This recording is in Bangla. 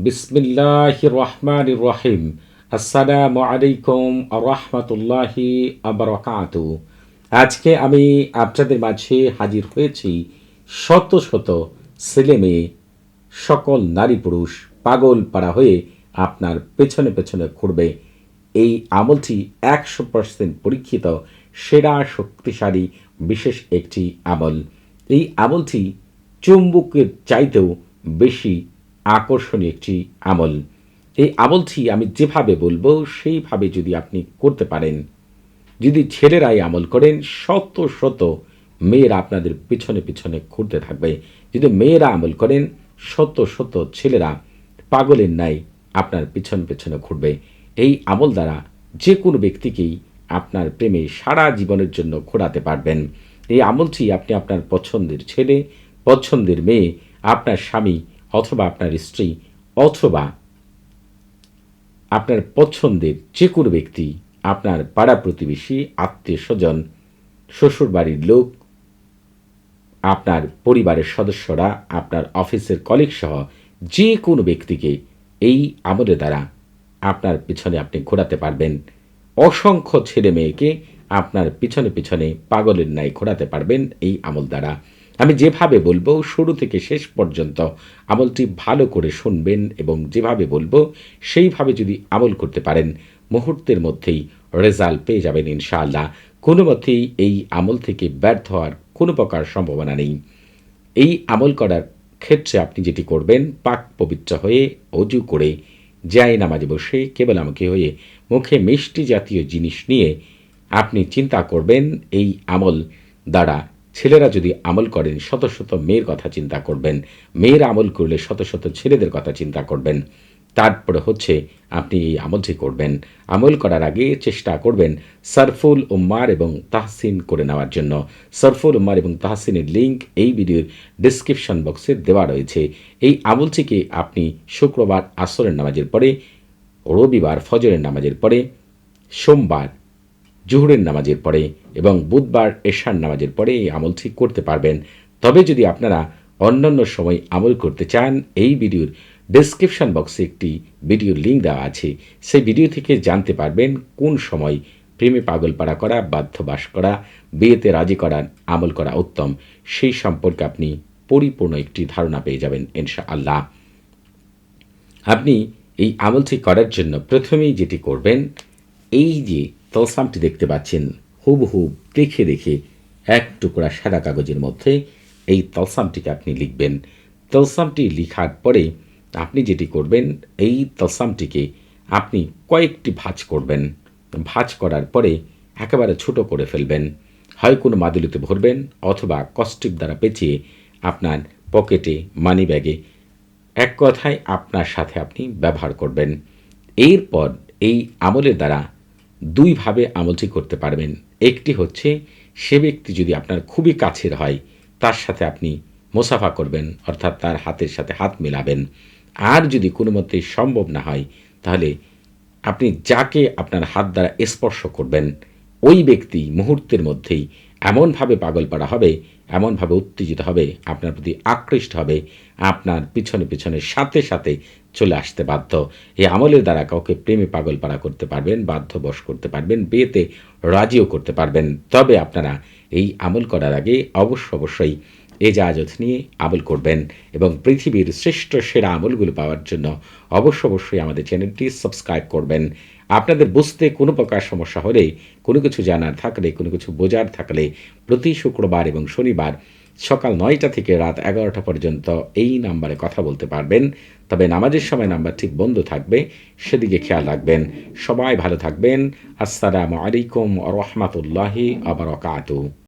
বিসমিল্লাহির রহমানির রহিম। আসসালামু আলাইকুম রহমতুল্লাহি আবরাকাতু। আজকে আমি আপনাদের মাঝে হাজির হয়েছি। শত শত ছেলে মেয়ে, সকল নারী পুরুষ পাগল পাড়া হয়ে আপনার পেছনে পেছনে ঘুরবে। এই আমলটি 100% পরীক্ষিত, সেরা শক্তিশালী বিশেষ একটি আমল। এই আমলটি চুম্বকের চাইতেও বেশি আকর্ষণীয় একটি আমল। এই আমলটি আমি যেভাবে বলবো সেইভাবে যদি আপনি করতে পারেন, যদি ছেলেরা এই আমল করেন, শত শত মেয়েরা আপনাদের পিছনে পিছনে ঘুরতে থাকবে। যদি মেয়েরা আমল করেন, শত শত ছেলেরা পাগলের ন্যায় আপনার পিছনে পিছনে ঘুরবে। এই আমল দ্বারা যে কোনো ব্যক্তিকেই আপনার প্রেমে সারা জীবনের জন্য ঘোরাতে পারবেন। এই আমলটি আপনি আপনার পছন্দের ছেলে, পছন্দের মেয়ে, আপনার স্বামী অথবা আপনার স্ত্রী অথবা আপনার পছন্দের যে কোনো ব্যক্তি, আপনার পাড়া প্রতিবেশী, আত্মীয় স্বজন, শ্বশুরবাড়ির লোক, আপনার পরিবারের সদস্যরা, আপনার অফিসের কলিগ সহ যে কোনো ব্যক্তিকে এই আমলের দ্বারা আপনার পিছনে আপনি ঘোরাতে পারবেন। অসংখ্য ছেলে মেয়েকে আপনার পিছনে পিছনে পাগলের ন্যায় ঘোরাতে পারবেন এই আমল দ্বারা। আমি যেভাবে বলবো শুরু থেকে শেষ পর্যন্ত আমলটি ভালো করে শুনবেন এবং যেভাবে বলবো সেইভাবে যদি আমল করতে পারেন, মুহূর্তের মধ্যেই রেজাল্ট পেয়ে যাবেন ইনশাআল্লাহ। কোনো মতেই এই আমল থেকে ব্যর্থ হওয়ার কোনো প্রকার সম্ভাবনা নেই। এই আমল করার ক্ষেত্রে আপনি যেটি করবেন, পাক পবিত্র হয়ে অজু করে জায় নামাজে বসে কেবলামুখী হয়ে মুখে মিষ্টি জাতীয় জিনিস নিয়ে আপনি চিন্তা করবেন। এই আমল দ্বারা ছেলেরা যদি আমল করেন, শত শত মেয়ের কথা চিন্তা করবেন। মেয়েরা আমল করলে শত শত ছেলেদের কথা চিন্তা করবেন। তারপরে হচ্ছে আপনি এই আমলটি করবেন। আমল করার আগে চেষ্টা করবেন সরফুল উম্মার এবং তাহসিন করে নেওয়ার জন্য। সরফুল উম্মার এবং তাহসিনের লিঙ্ক এই ভিডিওর ডিসক্রিপশন বক্সে দেওয়া রয়েছে। এই আমলটিকে আপনি শুক্রবার আসরের নামাজের পরে, রবিবার ফজরের নামাজের পরে, সোমবার জোহরের নামাজের পরে এবং বুধবার এশার নামাজের পরে এই আমলটি করতে পারবেন। তবে যদি আপনারা অন্যান্য সময় আমল করতে চান, এই ভিডিওর ডেসক্রিপশন বক্সে একটি ভিডিওর লিঙ্ক দেওয়া আছে। সেই ভিডিও থেকে জানতে পারবেন কোন সময় প্রেমে পাগলপাড়া করা, বাধ্যবাস করা, বিয়েতে রাজি করার আমল করা উত্তম, সেই সম্পর্কে আপনি পরিপূর্ণ একটি ধারণা পেয়ে যাবেন ইনশাআল্লাহ। আপনি এই আমলটি করার জন্য প্রথমেই যেটি করবেন, এই যে তলসামটি দেখতে পাচ্ছেন, হুবহু দেখে দেখে এক টুকরা সাদা কাগজের মধ্যে এই তলসামটিকে আপনি লিখবেন। তলসামটি লিখার পরে আপনি যেটি করবেন, এই তলসামটিকে আপনি কয়েকটি ভাঁজ করবেন। ভাঁজ করার পরে একেবারে ছোট করে ফেলবেন। হয় কোনো মাদুলিতে ভরবেন অথবা কস্টিপ দ্বারা পেঁচিয়ে আপনার পকেটে, মানি ব্যাগে, এক কথায় আপনার সাথে আপনি ব্যবহার করবেন। এরপর এই আমলের দ্বারা দুইভাবে আমলটি করতে পারবেন। একটি হচ্ছে, সে ব্যক্তি যদি আপনার খুবই কাছের হয়, তার সাথে আপনি মোসাফা করবেন, অর্থাৎ তার হাতের সাথে হাত মেলাবেন। আর যদি কোনো মতেই সম্ভব না হয়, তাহলে আপনি যাকে আপনার হাত দ্বারা স্পর্শ করবেন, ওই ব্যক্তি মুহূর্তের মধ্যেই এমনভাবে পাগলপাড়া হবে, এমনভাবে উত্তেজিত হবে, আপনার প্রতি আকৃষ্ট হবে, আপনার পিছনে পিছনে সাথে সাথে চলে আসতে বাধ্য। এই আমলের দ্বারা কাউকে প্রেমে পাগলপাড়া করতে পারবেন, বাধ্যবশ করতে পারবেন, বিয়েতে রাজিও করতে পারবেন। তবে আপনারা এই আমল করার আগে অবশ্যই এজাজত নিয়ে আমল করবেন এবং পৃথিবীর শ্রেষ্ঠ সেরা আমলগুলো পাওয়ার জন্য অবশ্যই আমাদের চ্যানেলটি সাবস্ক্রাইব করবেন। আপনাদের বুঝতে কোনো প্রকার সমস্যা হলে, কোনো কিছু জানার থাকলে, কোনো কিছু বোঝার থাকলে প্রতি শুক্রবার এবং শনিবার সকাল 9টা থেকে রাত 11টা পর্যন্ত এই নাম্বারে কথা বলতে পারবেন। তবে নামাজের সময় নাম্বারটি বন্ধ থাকবে, সেদিকে খেয়াল রাখবেন। সবাই ভালো থাকবেন। আসসালামু আলাইকুম ওয়া রাহমাতুল্লাহি ওয়া বারাকাতুহু।